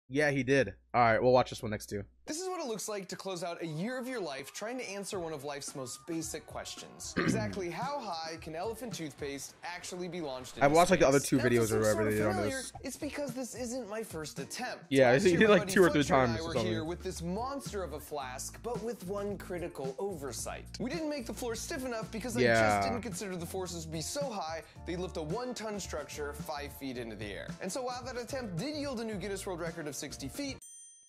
Yeah, he did. All right, we'll watch this one next too. This is what it looks like to close out a year of your life trying to answer one of life's most basic questions. Exactly how high can elephant toothpaste actually be launched into I've watched like the other space? two Now, videos if or this is whatever sort they of did on familiar, this. it's because this isn't my first attempt. Yeah, Last he year, did my like buddy 2 or 3 Fletcher and times I or were something. here with this monster of a flask, but with one critical oversight. We didn't make the floor stiff enough because I just didn't consider the forces to be so high they lift a 1-ton structure 5 feet into the air. And so while that attempt did yield a new Guinness World Record of 60 feet,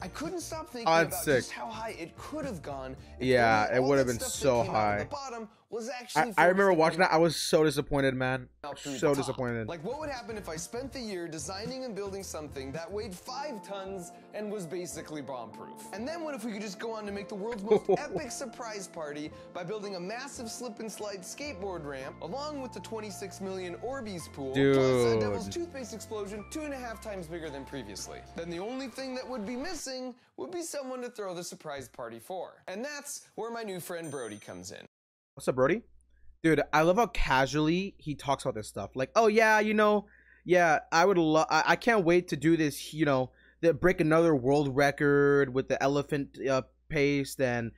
I couldn't stop thinking about just how high it could have gone. Yeah, it would have been so high. I remember watching that. I was so disappointed, man. So disappointed. Like, what would happen if I spent the year designing and building something that weighed 5 tons and was basically bomb-proof? And then what if we could just go on to make the world's most epic surprise party by building a massive slip-and-slide skateboard ramp, along with the 26 million Orbeez pool, plus a Devil's Toothpaste explosion 2.5 times bigger than previously? Then the only thing that would be missing would be someone to throw the surprise party for. And that's where my new friend Brody comes in. What's up, Brody? Dude, I love how casually he talks about this stuff. Like, oh yeah, you know, yeah, I can't wait to do this, you know, that break another world record with the elephant paste and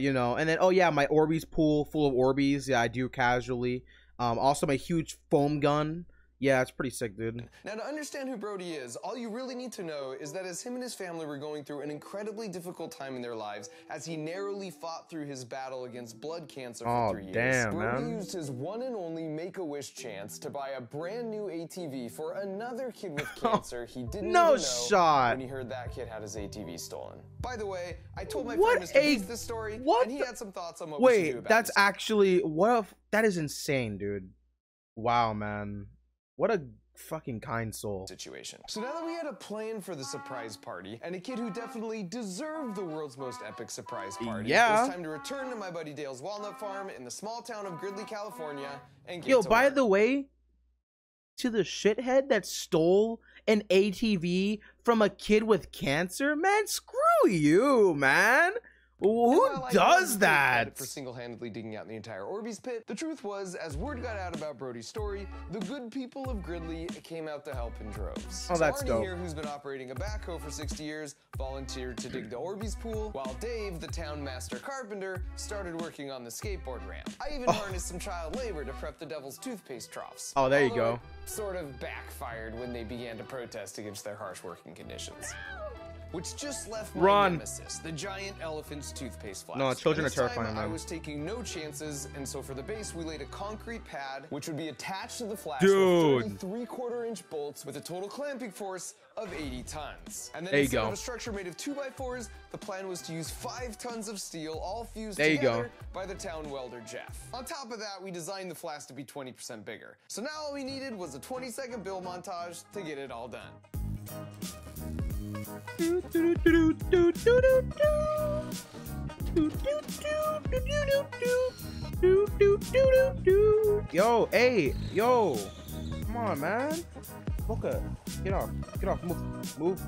you know, and then oh yeah, my Orbeez pool full of Orbeez. Yeah, I do casually. Also my huge foam gun. Yeah, it's pretty sick, dude. Now, to understand who Brody is, all you really need to know is that as him and his family were going through an incredibly difficult time in their lives, as he narrowly fought through his battle against blood cancer for 3 years, damn, Brody used his one and only Make-A-Wish chance to buy a brand new ATV for another kid with cancer he didn't even know when he heard that kid had his ATV stolen. By the way, I told my friend Mr. Beast this story, and he had some thoughts on what we should do about that's actually, that is insane, dude. Wow, man. What a fucking kind soul. Situation. So now that we had a plan for the surprise party, and a kid who definitely deserved the world's most epic surprise party, it was time to return to my buddy Dale's walnut farm in the small town of Gridley, California, and get to by work. the way, to the shithead that stole an ATV from a kid with cancer, man, screw you, man. Who does that? For single-handedly digging out the entire Orbeez pit, the truth was, as word got out about Brody's story, the good people of Gridley came out to help in droves. Oh, that's dope. Arnie here, who's been operating a backhoe for 60 years, volunteered to dig the Orbeez pool, while Dave, the town master carpenter, started working on the skateboard ramp. I even harnessed some child labor to prep the Devil's Toothpaste troughs. Oh, there you go. Sort of backfired when they began to protest against their harsh working conditions. Which just left my nemesis, the giant elephant's toothpaste flask. No, children are terrifying, man. I was taking no chances, and so for the base, we laid a concrete pad, which would be attached to the flask with 30 3/4-inch bolts with a total clamping force of 80 tons. And then instead of a structure made of 2x4s, the plan was to use 5 tons of steel, all fused together by the town welder Jeff. On top of that, we designed the flask to be 20% bigger. So now all we needed was a 20-second build montage to get it all done. Yo, hey, yo, come on, man. Boca, get off, move.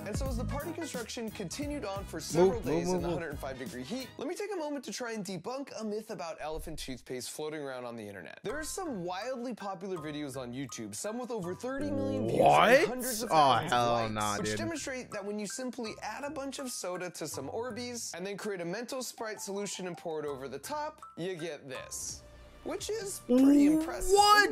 And so as the party construction continued on for several days in the 105-degree heat, let me take a moment to try and debunk a myth about elephant toothpaste floating around on the internet. There are some wildly popular videos on YouTube, some with over 30 million views and hundreds of thousands of likes, which demonstrate that when you simply add a bunch of soda to some Orbeez and then create a Mentos Sprite solution and pour it over the top, you get this. Which is pretty impressive. What?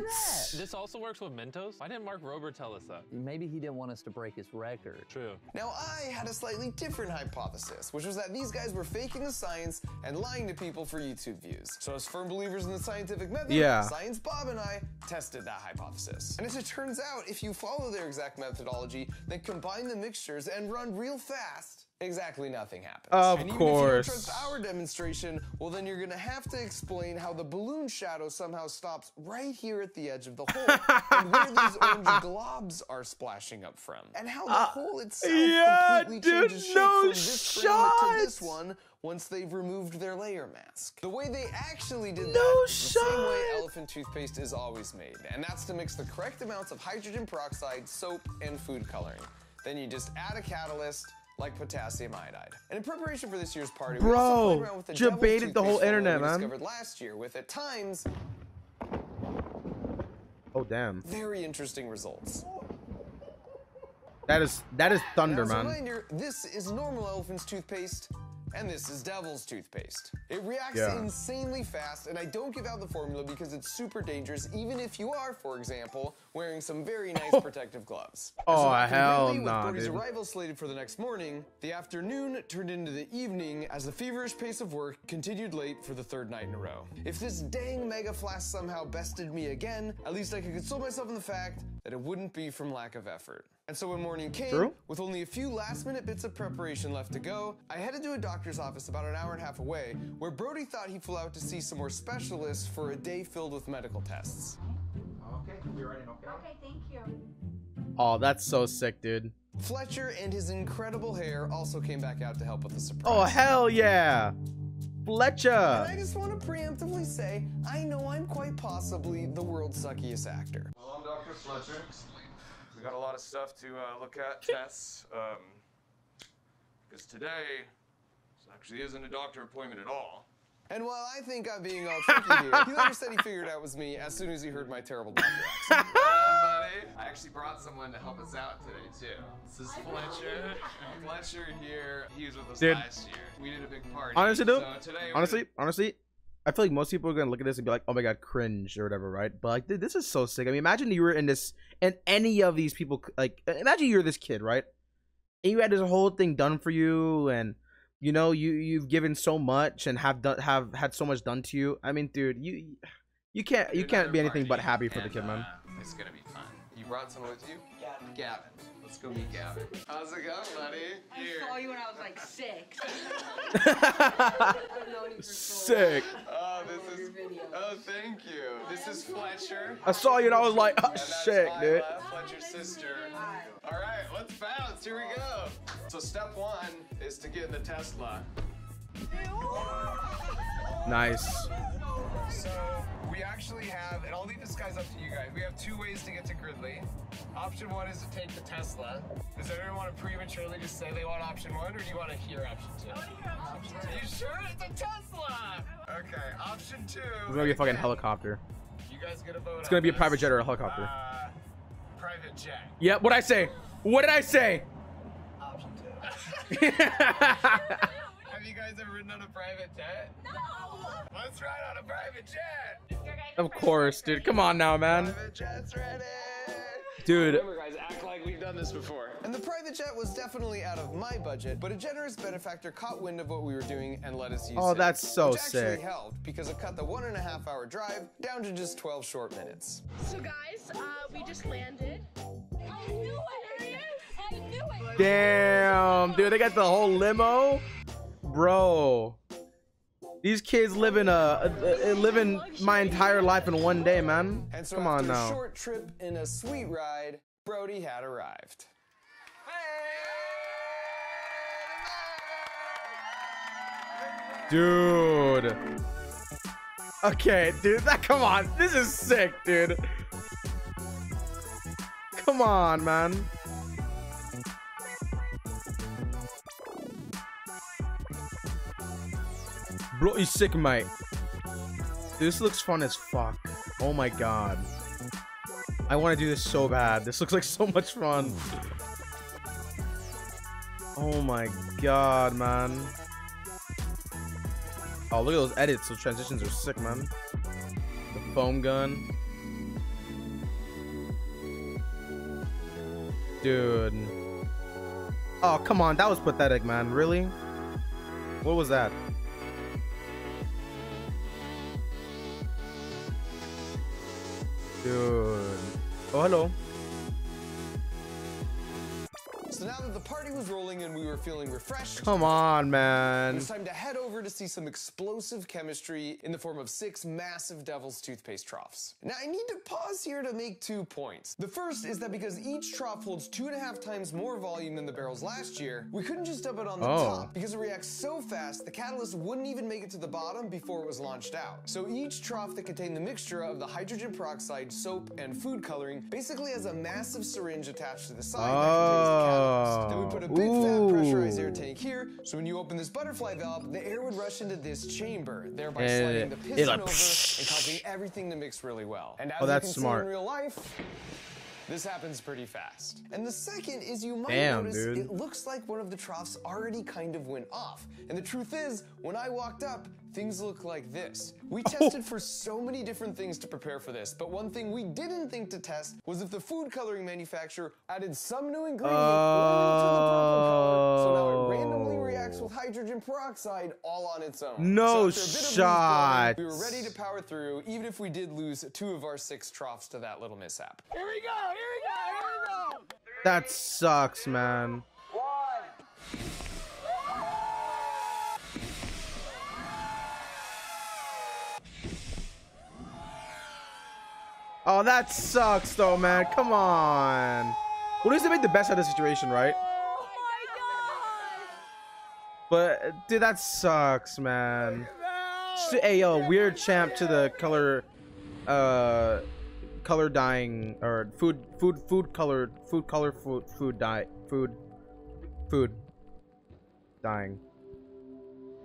This also works with Mentos? Why didn't Mark Rober tell us that? Maybe he didn't want us to break his record. True. Now, I had a slightly different hypothesis, which was that these guys were faking the science and lying to people for YouTube views. So as firm believers in the scientific method, Science Bob and I tested that hypothesis. And as it turns out, if you follow their exact methodology, then combine the mixtures and run real fast, exactly nothing happens. Of and course. Even if you don't trust our demonstration, well then you're gonna have to explain how the balloon shadow somehow stops right here at the edge of the hole, and where these orange globs are splashing up from, and how the hole itself completely changes shape from this frame to this one once they've removed their layer mask. The way they actually did that is the same way elephant toothpaste is always made, and that's to mix the correct amounts of hydrogen peroxide, soap, and food coloring. Then you just add a catalyst, like potassium iodide. And in preparation for this year's party, we also played around with the debated the whole internet, man. Discovered last year with, at times, oh damn, very interesting results. That is thunder, Now, as a man. reminder, this is normal elephant's toothpaste, and this is devil's toothpaste. It reacts insanely fast, and I don't give out the formula because it's super dangerous, even if you are, for example, wearing some very nice protective gloves. Oh, So hell with nah, Brody's dude. arrival slated for the next morning, the afternoon turned into the evening as the feverish pace of work continued late for the third night in a row. If this dang mega flask somehow bested me again, at least I could console myself in the fact that it wouldn't be from lack of effort. And so when morning came, with only a few last-minute bits of preparation left to go, I headed to a doctor's office about an hour and a half away, where Brody thought he flew out to see some more specialists for a day filled with medical tests. Okay, you're right. Okay, thank you. Oh, that's so sick, dude. Fletcher and his incredible hair also came back out to help with the surprise. Oh, hell yeah. Fletcher. And I just want to preemptively say, I know I'm quite possibly the world's suckiest actor. Hello, I'm Dr. Fletcher. We got a lot of stuff to look at, tests, because today actually isn't a doctor appointment at all. And while I think I'm being all tricky here, he later said he figured out it was me as soon as he heard my terrible doctor accent. Buddy, I actually brought someone to help us out today, too. This is Fletcher. Fletcher here, he was with us last year. We did a big party. Honestly, dude, so today honestly, I feel like most people are gonna look at this and be like, "Oh my god, cringe" or whatever, right? But like, dude, this is so sick. I mean, imagine you were in this, and any of these people, like, imagine you're this kid, right? And you had this whole thing done for you, and you know, you've given so much and have had so much done to you. I mean, dude, you can't be anything but happy for the kid, man. It's gonna be fun. You brought someone with you? Gavin. Let's go meet Gavin. How's it going, buddy? I saw you when I was like 6. Sick. Oh, oh, thank you. This is Fletcher. I saw you and I was like, oh, shit, dude. Fletcher's sister. All right, let's bounce. Here we go. So step 1 is to get in the Tesla. Nice. So we actually have, and I'll leave this guy's up to you guys. We have 2 ways to get to Gridley. Option 1 is to take the Tesla. Does everyone want to prematurely just say they want option 1, or do you want to hear option 2? Are you sure it's a Tesla? Okay, option 2. It's gonna be a fucking helicopter. You guys get a vote. It's gonna be a private jet or a helicopter. Private jet. Yep. What'd I say? What did I say? Option 2. Have you guys ever ridden on a private jet? No. Let's ride on a private jet. Of course, dude. Come on now, man. Private jet's ready. Dude. Remember, guys, act like we've done this before. And the private jet was definitely out of my budget, but a generous benefactor caught wind of what we were doing and let us use it. Oh, that's so which actually sick. helped because it cut the 1.5 hour drive down to just 12 short minutes. So guys, we just landed. I knew it! I knew it! Damn, dude, they got the whole limo, bro. These kids living my entire life in one day, man. And so Come on after now. a short trip and a sweet ride, Brody had arrived. Dude. Okay, dude, come on. This is sick, dude. Come on, man. Bro, he's sick, mate. This looks fun as fuck. Oh my god. I want to do this so bad. This looks like so much fun. Oh my god, man. Oh, look at those edits. Those transitions are sick, man. The foam gun. Dude. Oh, come on. That was pathetic, man. Really? What was that? Dude. Oh, hello. So now that the party was rolling and we were feeling refreshed, Come on, it man. was time to head over to see some explosive chemistry in the form of 6 massive Devil's Toothpaste troughs. Now I need to pause here to make 2 points. The first is that because each trough holds 2.5 times more volume than the barrels last year, we couldn't just dump it on the top because it reacts so fast the catalyst wouldn't even make it to the bottom before it was launched out. So each trough that contained the mixture of the hydrogen peroxide, soap, and food coloring basically has a massive syringe attached to the side that contains the catalyst. Then we put a big fat pressurized air tank here, so when you open this butterfly valve, the air would rush into this chamber, thereby sliding the piston over and causing everything to mix really well. And as you can see in real life, This happens pretty fast. And the second is you might Damn, notice dude. it looks like one of the troughs already kind of went off. And the truth is, when I walked up, things look like this. We tested for so many different things to prepare for this, but one thing we didn't think to test was if the food coloring manufacturer added some new ingredient only to the purple color, so now it randomly reacts with hydrogen peroxide all on its own. No So after a bit of shot. we were ready to power through, even if we did lose 2 of our 6 troughs to that little mishap. Here we go, here we go, here we go. That sucks, man. Oh, that sucks though, man. Come on. Well, at least they made the best out of the situation, right? Oh my god! But dude, that sucks, man. Hey, yo, weird champ to the color dyeing or food dyeing.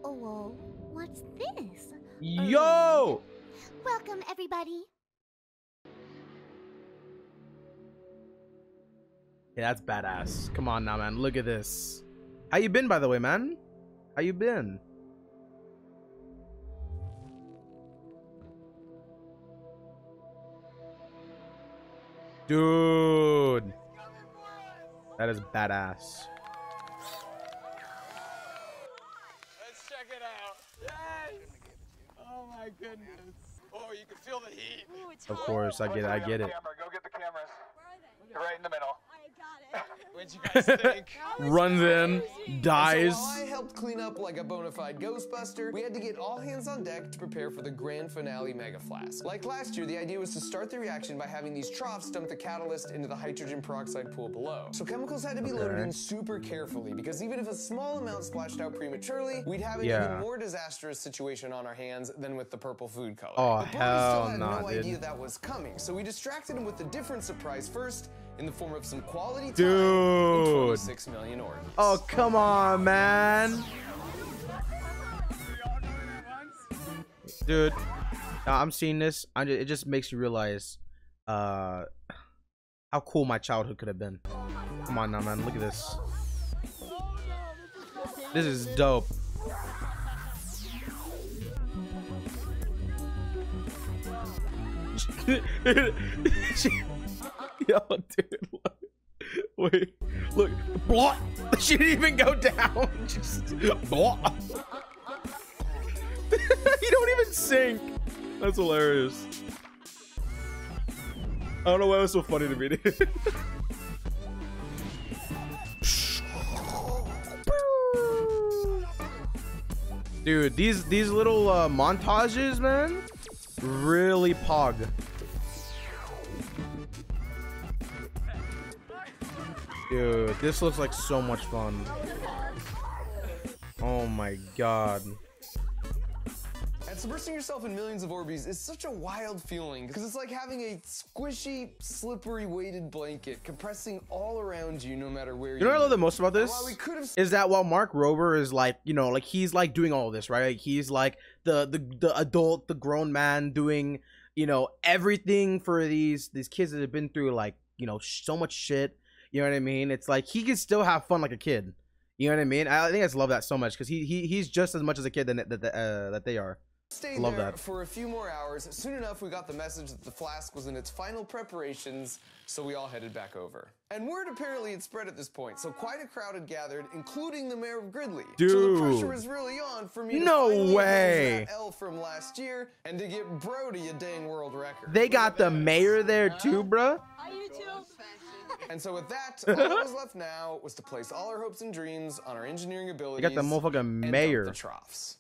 Oh, whoa. What's this? Yo! Welcome, everybody. Yeah, that's badass. Come on now, man. Look at this. How you been, by the way, man? How you been? Dude. That is badass. Let's check it out. Yes! Oh my goodness. Oh, you can feel the heat. Ooh, it's Of hot. course, I get it. I get it. Go get the cameras. Where are they? They're right in the middle. I got it. What'd you guys think? Runs in, dies. So while I helped clean up like a bona fide Ghostbuster, we had to get all hands on deck to prepare for the grand finale Mega Flask. Like last year, the idea was to start the reaction by having these troughs dump the catalyst into the hydrogen peroxide pool below. So chemicals had to be loaded in super carefully, because even if a small amount splashed out prematurely, we'd have an even more disastrous situation on our hands than with the purple food color. Oh, But Brody hell still had nah, no dude. idea that was coming, so we distracted him with a different surprise first, in the form of some quality time Dude. and 26 million organs. Oh, come on, man. Dude, I'm seeing this. It just makes you realize how cool my childhood could have been. Come on now, man. Look at this. This is dope. Yo, dude, look. Wait, look. Blah. She didn't even go down. Just blah. You don't even sink. That's hilarious. I don't know why it was so funny to me, dude. Dude, these little montages, man, really pog. Dude, this looks like so much fun. Oh my god. And submersing yourself in millions of Orbeez is such a wild feeling, because it's like having a squishy, slippery, weighted blanket compressing all around you no matter where You know what I love the most about this? While we could have Is that while Mark Rober is like, you know, like he's like doing all this, right? Like he's like the adult, the grown man doing, you know, everything for these kids that have been through like, you know, so much shit. You know what I mean? It's like he can still have fun like a kid. You know what I mean? I think I just love that so much because he's just as much as a kid that they are. stayed Love there that. for a few more hours. Soon enough, we got the message that the flask was in its final preparations, so we all headed back over. And word apparently had spread at this point, so quite a crowd had gathered, including the mayor of Gridley. So the Dude. pressure was really on for me to No finally way. avenge that L from last year and to get Brody a dang world record. They got the mayor there too, bruh. Hi, YouTube. And so with that, all that was left now was to place all our hopes and dreams on our engineering They abilities. got the motherfucking and dump mayor. the troughs.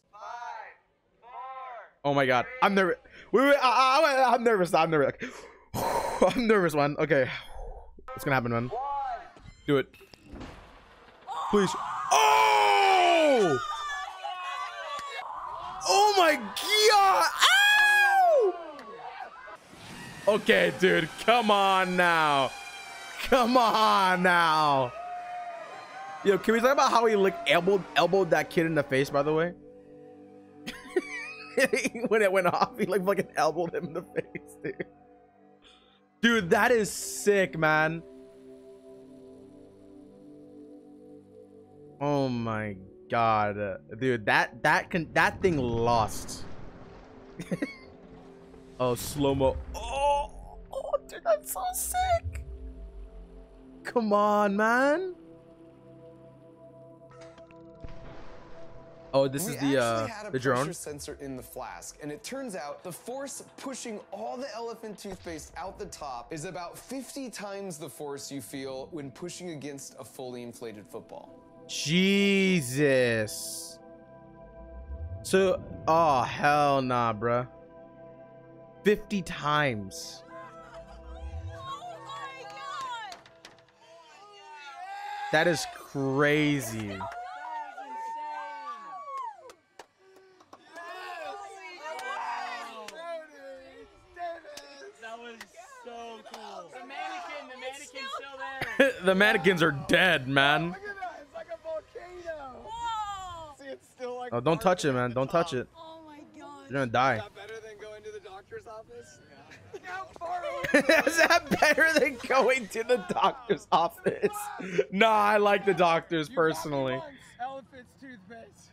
Oh my god, I'm nervous. Wait, I'm nervous. I'm nervous. I'm nervous, man. Okay, what's gonna happen, man? Do it, please. Oh! Oh my god! Ow! Okay, dude, come on now. Come on now. Yo, can we talk about how he like elbowed that kid in the face? By the way. When it went off, he like fucking elbowed him in the face, dude. Dude, that is sick, man. Oh my god, dude, that thing lost. Oh, slow-mo. Oh, dude, that's so sick. Come on, man. Oh, this is the drone. Pressure sensor in the flask, and it turns out the force pushing all the elephant toothpaste out the top is about 50 times the force you feel when pushing against a fully inflated football. Jesus. So, oh hell nah, bruh. 50 times. That is crazy. The mannequins are dead, man. Look at that. It's like a volcano. Whoa. See, it's still like. Oh, don't touch it, man. Don't touch it. Oh my god. You're gonna die. Is that better than going to the doctor's office? Look how far away. Is that better than going to the doctor's office? Nah, I like the doctors personally. Elephant's toothpaste.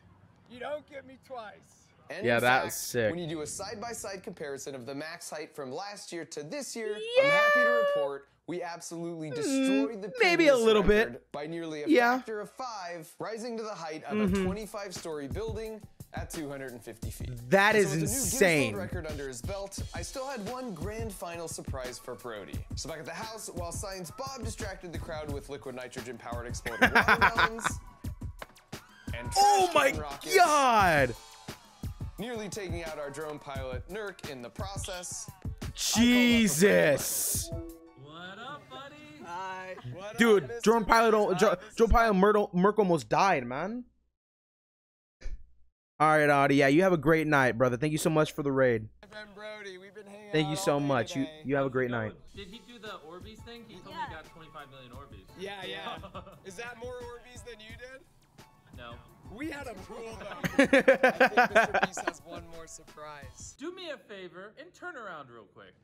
You don't get me twice. And Yeah, in that fact, was sick. When you do a side-by-side comparison of the max height from last year to this year, I'm happy to report we absolutely destroyed the maybe a previous little record bit. by nearly a Yeah. factor of 5, rising to the height of a 25-story building at 250 feet. That is so with the new insane. Guinness World Record under his belt, I still had one grand final surprise for Brody. So back at the house, while Science Bob distracted the crowd with liquid nitrogen-powered exploding watermelons and Oh trash my can rockets, god. nearly taking out our drone pilot Nurk in the process. Jesus. What up, buddy? Hi. What Dude, up, Mr. drone pilot, President? drone pilot Merc almost died, man. All right, Audie. Yeah, you have a great night, brother. Thank you so much for the raid. My friend Brody, we've been hanging Thank out you all so day much. today. You have a great night. Did he do the Orbeez thing? He told me he got 25 million Orbeez. Yeah. Is that more Orbeez than you did? No. We had a pool though. I think Mr. Beast has one more surprise. Do me a favor and turn around real quick.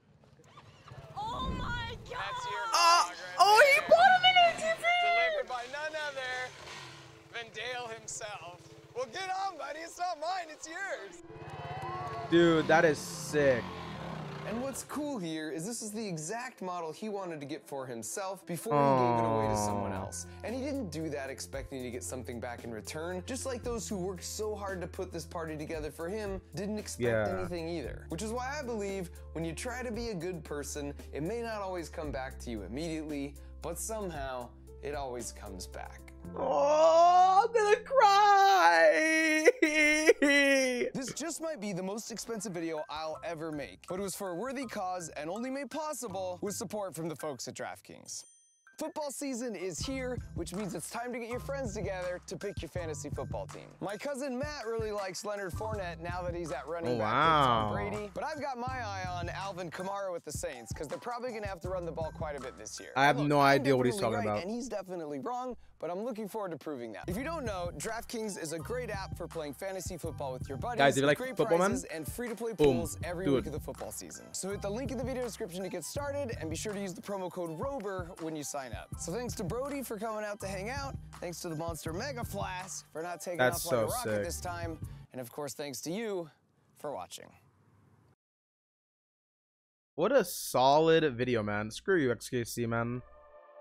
Oh my god. That's your Oh, he bought him an delivered by none other than Dale himself. Well, get on, buddy. It's not mine. It's yours. Dude, that is sick. And what's cool here is this is the exact model he wanted to get for himself before he gave it away to someone else. And he didn't do that expecting to get something back in return, just like those who worked so hard to put this party together for him didn't expect anything either. Which is why I believe when you try to be a good person, it may not always come back to you immediately, but somehow it always comes back. Oh, I'm gonna cry. This just might be the most expensive video I'll ever make, but it was for a worthy cause and only made possible with support from the folks at DraftKings. Football season is here, which means it's time to get your friends together to pick your fantasy football team. My cousin Matt really likes Leonard Fournette now that he's at running back with Tom Brady, but I've got my eye on Alvin Kamara with the Saints because they're probably going to have to run the ball quite a bit this year. I have no idea what he's definitely talking about. And he's definitely wrong, but I'm looking forward to proving that. If you don't know, DraftKings is a great app for playing fantasy football with your buddies. Guys, if you like great football, man, prizes and free-to-play boom, pools every do week it. of the football season. So hit the link in the video description to get started, and be sure to use the promo code ROBER when you sign up. So thanks to Brody for coming out to hang out. Thanks to the Monster Mega Flask for not taking off like a rocket this time. And of course, thanks to you for watching. What a solid video, man. Screw you, XKC, man.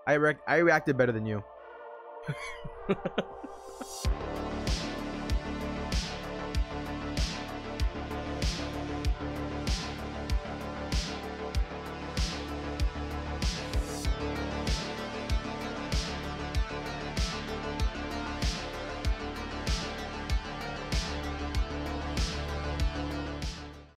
I reacted better than you.